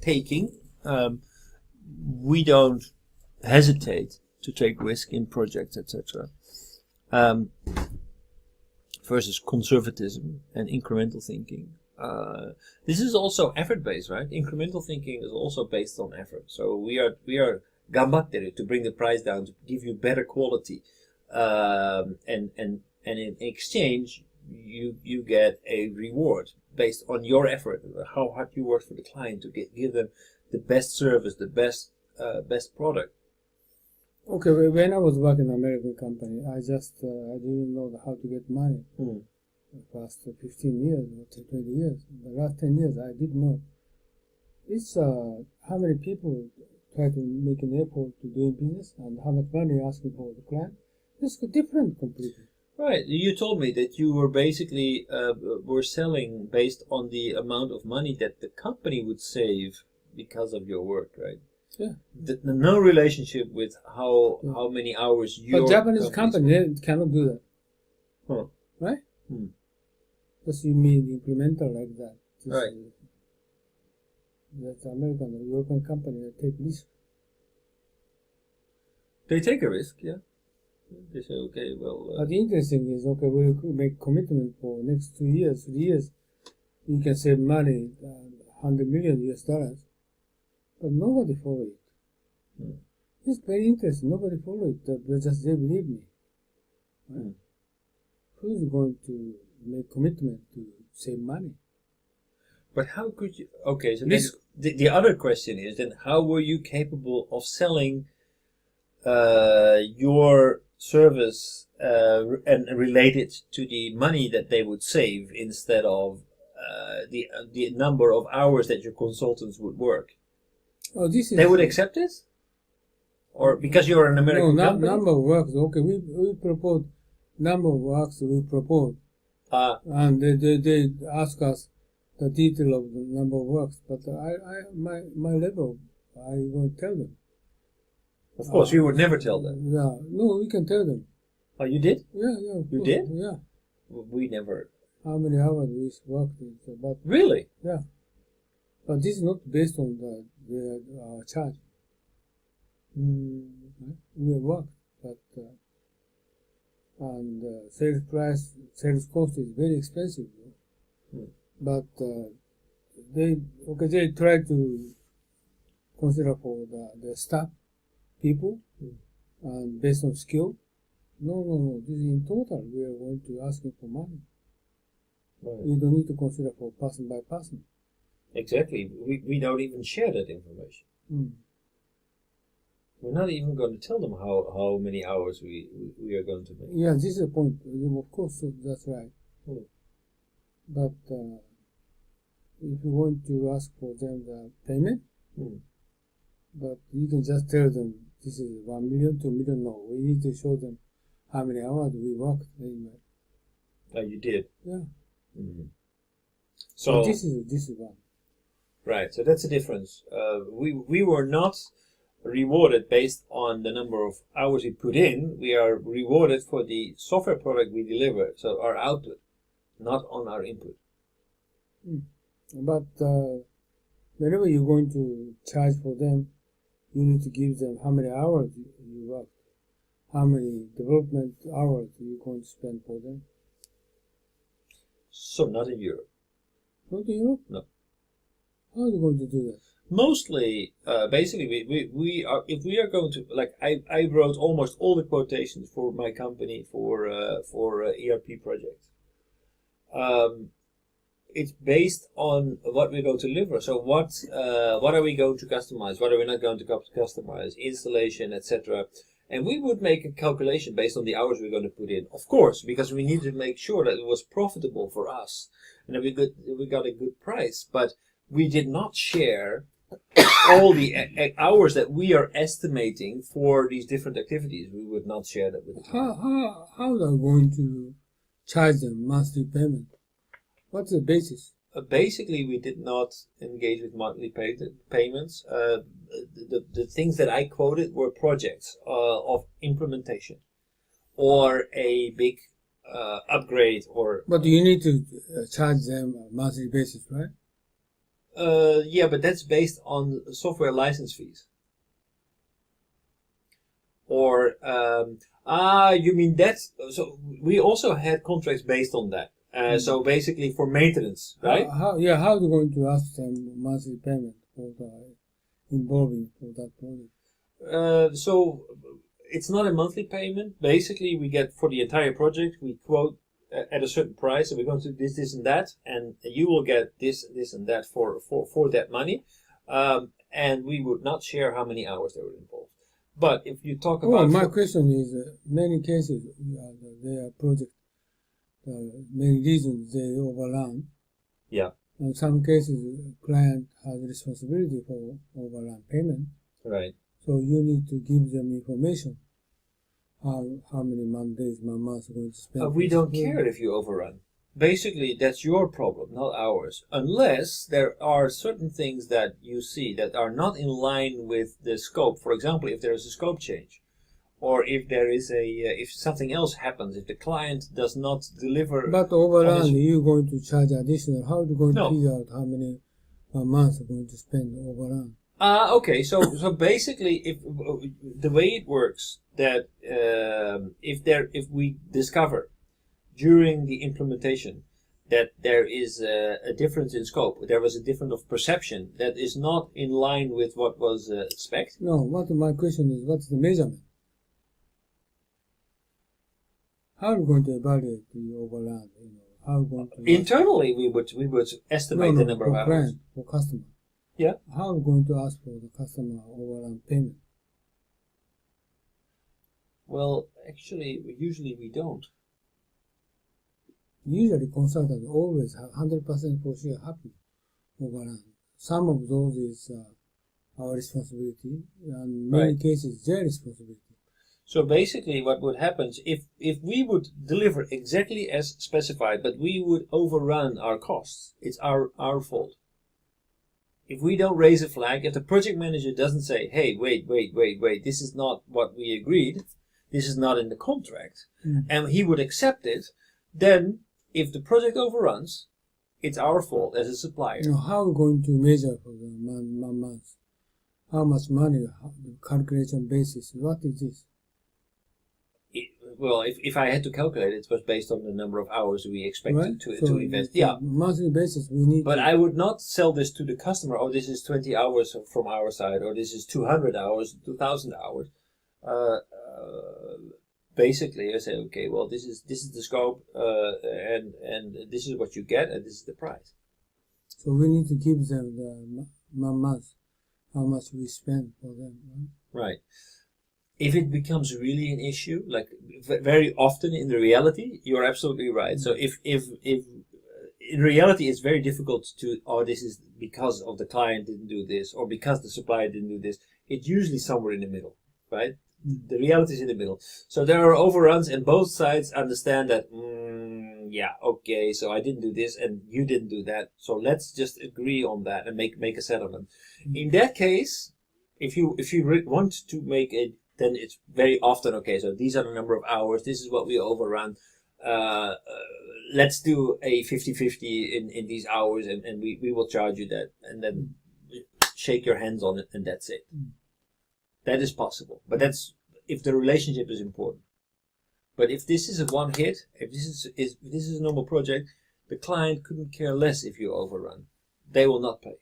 taking. We don't hesitate to take risk in projects, etc. Versus conservatism and incremental thinking. This is also effort-based, right? Incremental thinking is also based on effort. So we are gambattere to bring the price down to give you better quality, and in exchange you get a reward based on your effort, how hard you work for the client to give them the best service, the best product. Okay, when I was working in an American company, I didn't know how to get money. The past 15 years or 20 years. The last 10 years, I did know. It's how many people try to make an effort to doing business and how much money you're asking for the client. It's different completely. Right. You told me that you were basically were selling based on the amount of money that the company would save because of your work, right? Yeah. No relationship with how many hours your But Japanese company they cannot do that. Huh. Right? Because you mean incremental like that. Right. That's American or European company that take risk. They take a risk, yeah. They say, okay, well... But the interesting is, okay, we make commitment for next 2 years, 3 years. You can save money, $100 million US. But nobody follow it. It's very interesting. Nobody follow it. They believe me. Right? Who's going to make commitment to save money? But how could you... Okay, so the other question is then how were you capable of selling your service and related to the money that they would save instead of the number of hours that your consultants would work? Oh, this is... They would accept it? Or because you're an American company? No, number of works. Okay, we propose number of works we propose. And they ask us the detail of the number of works. But my level, I won't tell them. Of course, you would never tell them. Yeah, no, we can tell them. Oh, you did? Yeah. You did? Yeah. We never. How many hours we worked? But really? Yeah. But this is not based on the charge. We work, but and sales cost is very expensive. But they try to consider for the staff people and based on skill. No. This is in total. We are going to ask for money. Right. You don't need to consider for person by person. Exactly. We don't even share that information. We're not even going to tell them how many hours we are going to make. Yeah, this is the point. Of course, that's right. But if you want to ask for them the payment, but you can just tell them this is 1 million, 2 million. No, we need to show them how many hours we worked. Oh, you did? Yeah. So this is one. Right. So that's the difference. We were not rewarded based on the number of hours we put in. We are rewarded for the software product we deliver. So our output, not on our input. But whenever you're going to charge for them, you need to give them how many hours you work, how many development hours you're going to spend for them. So not in Europe. Not in Europe? No. How are you going to do that? Mostly, basically, we are, if we are going to, like, I wrote almost all the quotations for my company for ERP projects. It's based on what we're going to deliver. So what are we going to customize? What are we not going to customize? Installation, etc. And we would make a calculation based on the hours we're going to put in, of course, because we need to make sure that it was profitable for us and that we got a good price. But we did not share all the hours that we are estimating for these different activities. We would not share that with the client. How are they going to charge them monthly payment? What's the basis? Basically, we did not engage with monthly payments. The things that I quoted were projects of implementation or a big upgrade or... But you need to charge them on a monthly basis, right? Yeah, but that's based on software license fees. Or you mean that's so? We also had contracts based on that. So basically for maintenance, right? How are you going to ask them monthly payment for the involving for that project? So it's not a monthly payment. Basically, we get for the entire project, we quote at a certain price, and we're going to do this, and that, and you will get this, and that for that money. And we would not share how many hours they were involved. But if you talk about... Well, my question is, many cases, their project, many reasons they overrun. Yeah. In some cases, client has responsibility for overrun payment. Right. So you need to give them information. How many days, months are going to spend. We don't care if you overrun. Basically, that's your problem, not ours. Unless there are certain things that you see that are not in line with the scope. For example, if there is a scope change, or if there is if something else happens, if the client does not deliver. But overrun, you're going to charge additional. How are you going to figure out how many months are going to spend overrun? Okay. So basically, if the way it works, that if we discover during the implementation that there is a difference in scope, there was a difference of perception that is not in line with what was expected. No, my question is, what's the measurement? How are you going to evaluate the overrun? How are you going to internally we would estimate the number of hours. Client, for customer. Yeah. How are you going to ask for the customer overrun payment? Well, actually, usually we don't. Usually consultants always have 100% for sure happen overrun. Some of those is our responsibility, and many cases their responsibility. So basically what would happen if we would deliver exactly as specified, but we would overrun our costs, it's our fault. If we don't raise a flag, if the project manager doesn't say, hey, wait, this is not what we agreed, this is not in the contract, and he would accept it, then if the project overruns, it's our fault as a supplier. How are we going to measure for the months? How much money, the calculation basis, what is this? Well, if I had to calculate, it was based on the number of hours we expected to invest. Yeah, monthly basis we need. But I would not sell this to the customer. Oh, this is 20 hours from our side, or this is 200 hours, 2,000 hours. Basically, I say, okay, well, this is the scope, and this is what you get, and this is the price. So we need to give them the months, how much we spend for them. Right. If it becomes really an issue, like very often in the reality, you're absolutely right. So if in reality it's very difficult to, this is because of the client didn't do this, or because the supplier didn't do this. It's usually somewhere in the middle, right? The reality is in the middle. So there are overruns, and both sides understand that, okay, so I didn't do this and you didn't do that. So let's just agree on that and make a settlement. In that case, if you want to make it, then it's very often, okay, so these are the number of hours, this is what we overrun, let's do a 50-50 in these hours, and we will charge you that, and then shake your hands on it, and that's it. That is possible, but that's if the relationship is important. But if this is a one hit, if this is a normal project, the client couldn't care less if you overrun. They will not pay.